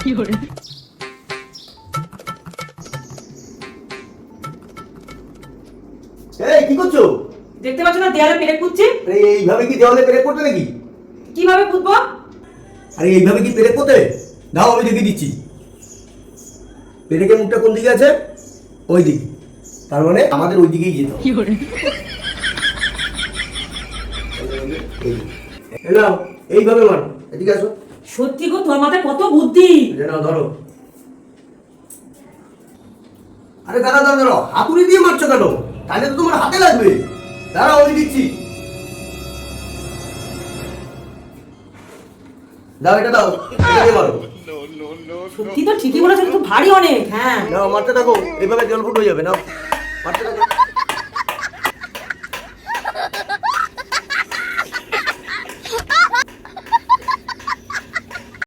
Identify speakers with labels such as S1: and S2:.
S1: এই কি করছো?
S2: দেখতে পাচ্ছ না দেয়ালে পেরেক পুঁতছি।
S1: আরে এইভাবে কি দেওয়ালে পেরেক করতে নাকি?
S2: কিভাবে পুঁতবো?
S1: আরে এইভাবে কি পেরেক করতে? দাও আমি দেখিয়ে দিচ্ছি। পেরেকের মুখটা কোন দিকে আছে? ওই দিক। তার মানে আমাদের ওই দিকেই যেতে হবে। এলাও এইভাবে মারো। এদিকে আসো।
S2: সত্যি গো, তোর মাথায় কত বুদ্ধি।
S1: নাও ধরো। আরে দাঁড়াও, হাতুড়ি দিয়ে মারছো কেন? তাহলে তো তোমার হাতে লাগবে। দাঁড়াও আমি দিচ্ছি। দাও এটা দাও, এটা দিয়ে মারো।
S2: সত্যি তো ঠিকই বলেছো, কিন্তু ভারী অনেক। হ্যাঁ
S1: নাও মারতে থাকো, এইভাবে জল ফুট হয়ে যাবে। নাও মারতে থাকো।